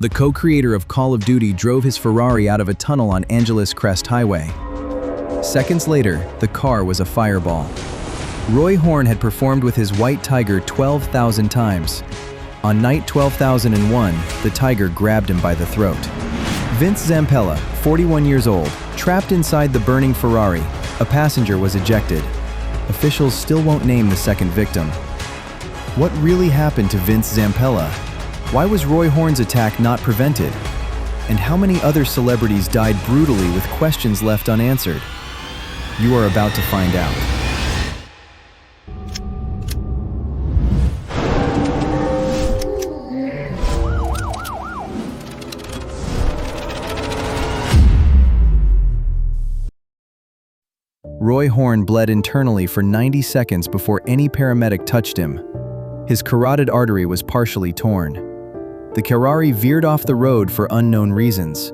The co-creator of Call of Duty drove his Ferrari out of a tunnel on Angeles Crest Highway. Seconds later, the car was a fireball. Roy Horn had performed with his white Tiger 12,000 times. On night 12,001, the Tiger grabbed him by the throat. Vince Zampella, 41 years old, trapped inside the burning Ferrari. A passenger was ejected. Officials still won't name the second victim. What really happened to Vince Zampella? Why was Roy Horn's attack not prevented? And how many other celebrities died brutally with questions left unanswered? You are about to find out. Roy Horn bled internally for 90 seconds before any paramedic touched him. His carotid artery was partially torn. The Ferrari veered off the road for unknown reasons.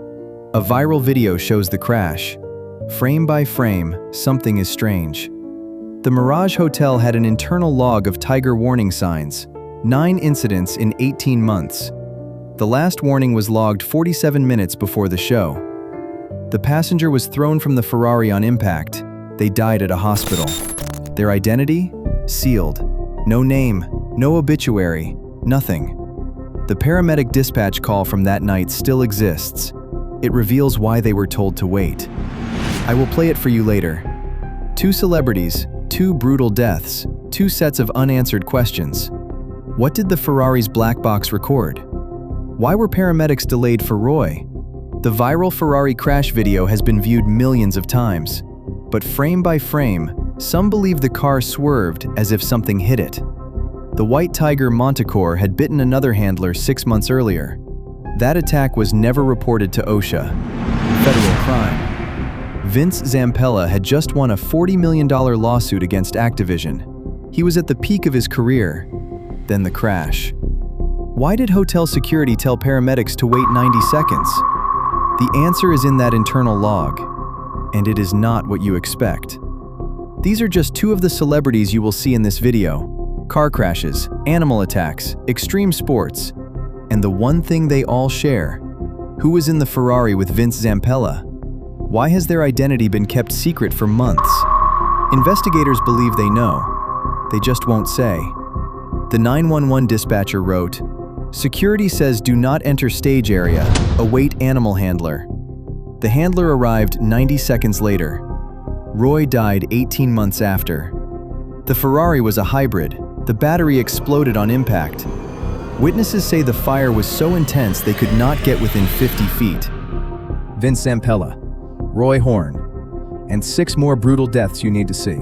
A viral video shows the crash. Frame by frame, something is strange. The Mirage Hotel had an internal log of Tiger warning signs, 9 incidents in 18 months. The last warning was logged 47 minutes before the show. The passenger was thrown from the Ferrari on impact. They died at a hospital. Their identity? Sealed. No name, no obituary, nothing. The paramedic dispatch call from that night still exists. It reveals why they were told to wait. I will play it for you later. 2 celebrities, 2 brutal deaths, 2 sets of unanswered questions. What did the Ferrari's black box record? Why were paramedics delayed for Roy? The viral Ferrari crash video has been viewed millions of times. But frame by frame, some believe the car swerved as if something hit it. The white Tiger Montecore had bitten another handler 6 months earlier. That attack was never reported to OSHA. Federal crime. Vince Zampella had just won a $40 million lawsuit against Activision. He was at the peak of his career. Then the crash. Why did hotel security tell paramedics to wait 90 seconds? The answer is in that internal log. And it is not what you expect. These are just 2 of the celebrities you will see in this video. Car crashes, animal attacks, extreme sports, and the one thing they all share. Who was in the Ferrari with Vince Zampella? Why has their identity been kept secret for months? Investigators believe they know. They just won't say. The 911 dispatcher wrote, "Security says do not enter stage area, await animal handler." The handler arrived 90 seconds later. Roy died 18 months after. The Ferrari was a hybrid. The battery exploded on impact. Witnesses say the fire was so intense they could not get within 50 feet. Vince Zampella, Roy Horn, and 6 more brutal deaths you need to see.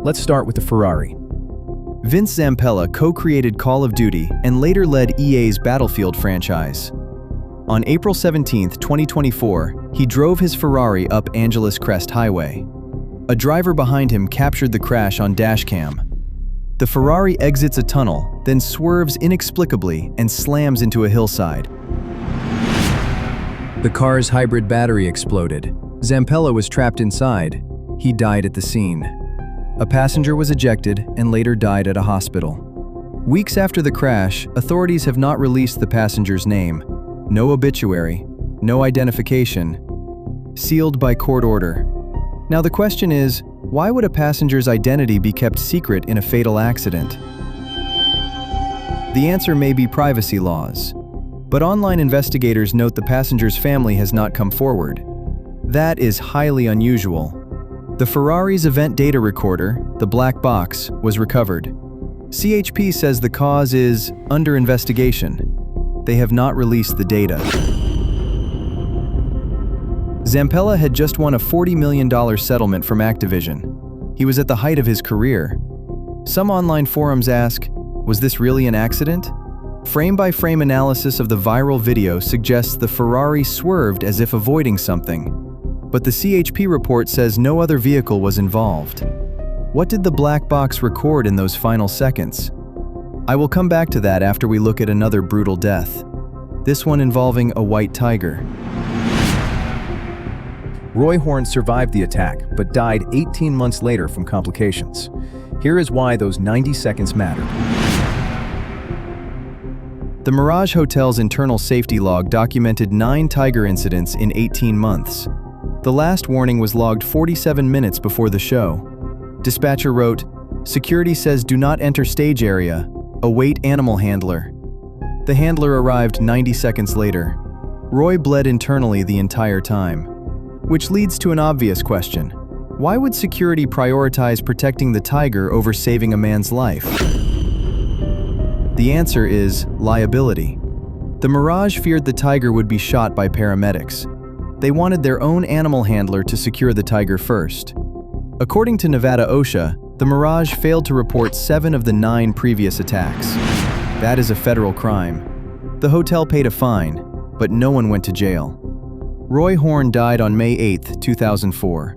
Let's start with the Ferrari. Vince Zampella co-created Call of Duty and later led EA's Battlefield franchise. On April 17, 2024, he drove his Ferrari up Angeles Crest Highway. A driver behind him captured the crash on dashcam. The Ferrari exits a tunnel, then swerves inexplicably and slams into a hillside. The car's hybrid battery exploded. Zampella was trapped inside. He died at the scene. A passenger was ejected and later died at a hospital. Weeks after the crash, authorities have not released the passenger's name. No obituary, no identification, sealed by court order. Now the question is, why would a passenger's identity be kept secret in a fatal accident? The answer may be privacy laws, but online investigators note the passenger's family has not come forward. That is highly unusual. The Ferrari's event data recorder, the black box, was recovered. CHP says the cause is under investigation. They have not released the data. Zampella had just won a $40 million settlement from Activision. He was at the height of his career. Some online forums ask, was this really an accident? Frame-by-frame analysis of the viral video suggests the Ferrari swerved as if avoiding something. But the CHP report says no other vehicle was involved. What did the black box record in those final seconds? I will come back to that after we look at another brutal death. This one involving a white Tiger. Roy Horn survived the attack, but died 18 months later from complications. Here is why those 90 seconds mattered. The Mirage Hotel's internal safety log documented 9 tiger incidents in 18 months. The last warning was logged 47 minutes before the show. Dispatcher wrote, "Security says do not enter stage area. Await animal handler." The handler arrived 90 seconds later. Roy bled internally the entire time. Which leads to an obvious question. Why would security prioritize protecting the tiger over saving a man's life? The answer is liability. The Mirage feared the tiger would be shot by paramedics. They wanted their own animal handler to secure the tiger first. According to Nevada OSHA, the Mirage failed to report 7 of the 9 previous attacks. That is a federal crime. The hotel paid a fine, but no one went to jail. Roy Horn died on May 8, 2004.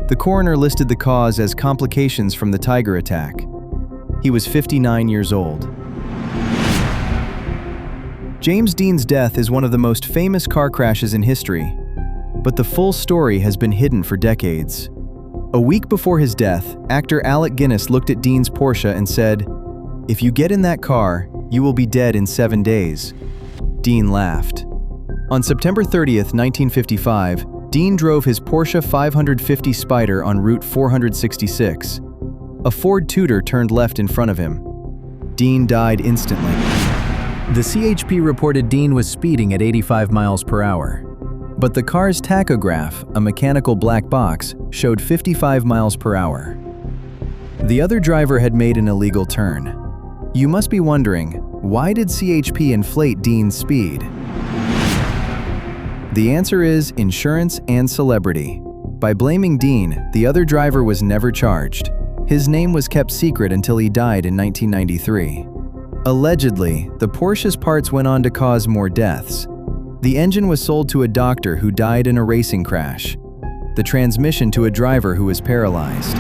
The coroner listed the cause as complications from the tiger attack. He was 59 years old. James Dean's death is one of the most famous car crashes in history, but the full story has been hidden for decades. A week before his death, actor Alec Guinness looked at Dean's Porsche and said, "If you get in that car, you will be dead in 7 days." Dean laughed. On September 30th, 1955, Dean drove his Porsche 550 Spyder on Route 466. A Ford Tudor turned left in front of him. Dean died instantly. The CHP reported Dean was speeding at 85 miles per hour. But the car's tachograph, a mechanical black box, showed 55 miles per hour. The other driver had made an illegal turn. You must be wondering, why did CHP inflate Dean's speed? The answer is insurance and celebrity. By blaming Dean, the other driver was never charged. His name was kept secret until he died in 1993. Allegedly, the Porsche's parts went on to cause more deaths. The engine was sold to a doctor who died in a racing crash. The transmission to a driver who was paralyzed.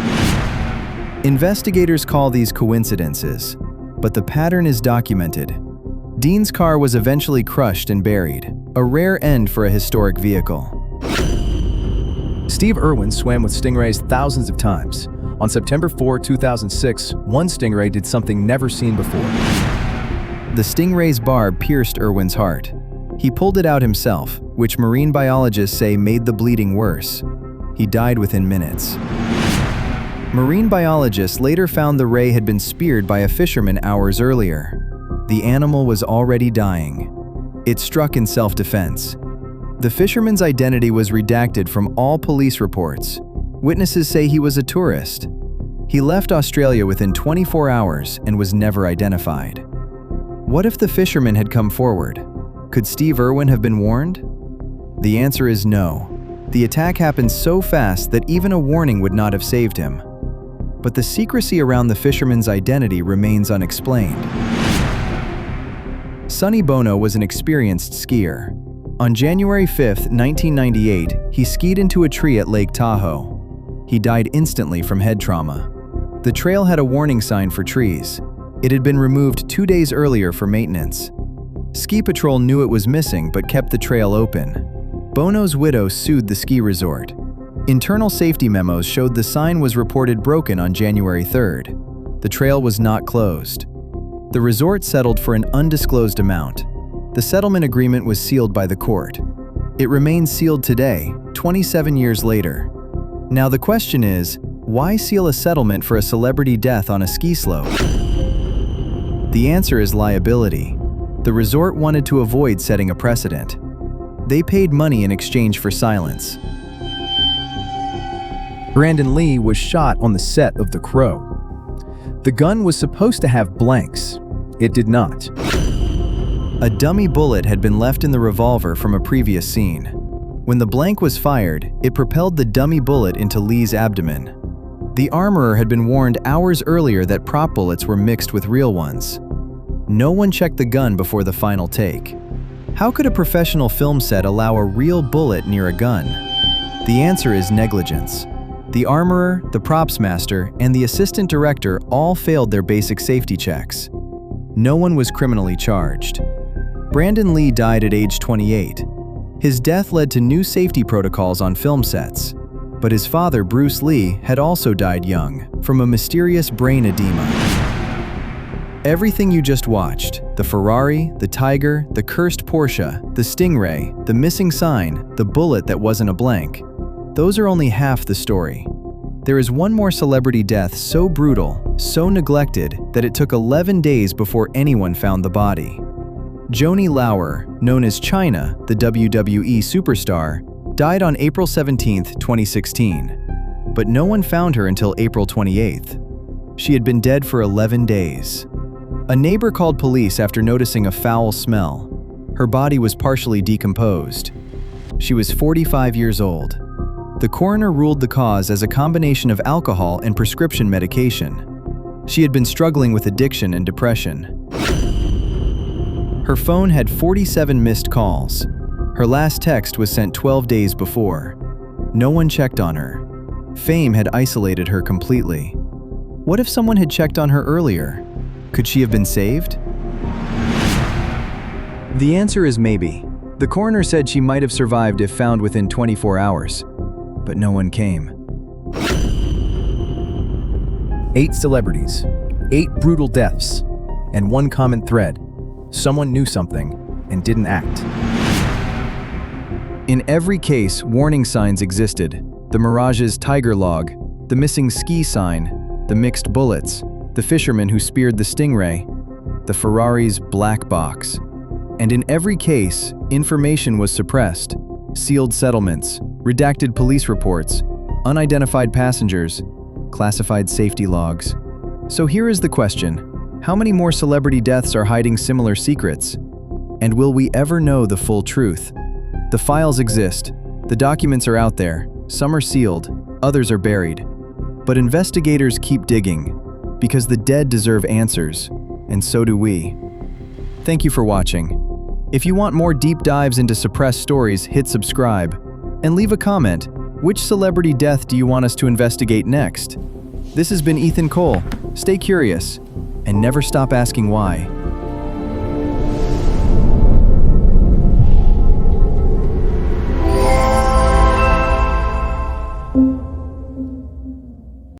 Investigators call these coincidences, but the pattern is documented. Dean's car was eventually crushed and buried, a rare end for a historic vehicle. Steve Irwin swam with Stingrays thousands of times. On September 4, 2006, one Stingray did something never seen before. The Stingray's barb pierced Irwin's heart. He pulled it out himself, which marine biologists say made the bleeding worse. He died within minutes. Marine biologists later found the ray had been speared by a fisherman hours earlier. The animal was already dying. It struck in self-defense. The fisherman's identity was redacted from all police reports. Witnesses say he was a tourist. He left Australia within 24 hours and was never identified. What if the fisherman had come forward? Could Steve Irwin have been warned? The answer is no. The attack happened so fast that even a warning would not have saved him. But the secrecy around the fisherman's identity remains unexplained. Sonny Bono was an experienced skier. On January 5, 1998, he skied into a tree at Lake Tahoe. He died instantly from head trauma. The trail had a warning sign for trees. It had been removed 2 days earlier for maintenance. Ski Patrol knew it was missing but kept the trail open. Bono's widow sued the ski resort. Internal safety memos showed the sign was reported broken on January 3rd. The trail was not closed. The resort settled for an undisclosed amount. The settlement agreement was sealed by the court. It remains sealed today, 27 years later. Now the question is, why seal a settlement for a celebrity death on a ski slope? The answer is liability. The resort wanted to avoid setting a precedent. They paid money in exchange for silence. Brandon Lee was shot on the set of The Crow. The gun was supposed to have blanks. It did not. A dummy bullet had been left in the revolver from a previous scene. When the blank was fired, it propelled the dummy bullet into Lee's abdomen. The armorer had been warned hours earlier that prop bullets were mixed with real ones. No one checked the gun before the final take. How could a professional film set allow a real bullet near a gun? The answer is negligence. The armorer, the props master, and the assistant director all failed their basic safety checks. No one was criminally charged. Brandon Lee died at age 28. His death led to new safety protocols on film sets. But his father, Bruce Lee, had also died young, from a mysterious brain edema. Everything you just watched, the Ferrari, the Tiger, the cursed Porsche, the Stingray, the missing sign, the bullet that wasn't a blank, those are only half the story. There is one more celebrity death so brutal, so neglected, that it took 11 days before anyone found the body. Joanie Laurer, known as Chyna, the WWE superstar, died on April 17, 2016. But no one found her until April 28th. She had been dead for 11 days. A neighbor called police after noticing a foul smell. Her body was partially decomposed. She was 45 years old. The coroner ruled the cause as a combination of alcohol and prescription medication. She had been struggling with addiction and depression. Her phone had 47 missed calls. Her last text was sent 12 days before. No one checked on her. Fame had isolated her completely. What if someone had checked on her earlier? Could she have been saved? The answer is maybe. The coroner said she might have survived if found within 24 hours. But no one came. 8 celebrities, 8 brutal deaths, and one common thread. Someone knew something and didn't act. In every case, warning signs existed. The Mirage's tiger log, the missing ski sign, the mixed bullets, the fisherman who speared the Stingray, the Ferrari's black box. And in every case, information was suppressed. Sealed settlements, redacted police reports, unidentified passengers, classified safety logs. So here is the question. How many more celebrity deaths are hiding similar secrets? And will we ever know the full truth? The files exist. The documents are out there. Some are sealed, others are buried. But investigators keep digging, because the dead deserve answers, and so do we. Thank you for watching. If you want more deep dives into suppressed stories, hit subscribe. And leave a comment. Which celebrity death do you want us to investigate next? This has been Ethan Cole. Stay curious, and never stop asking why.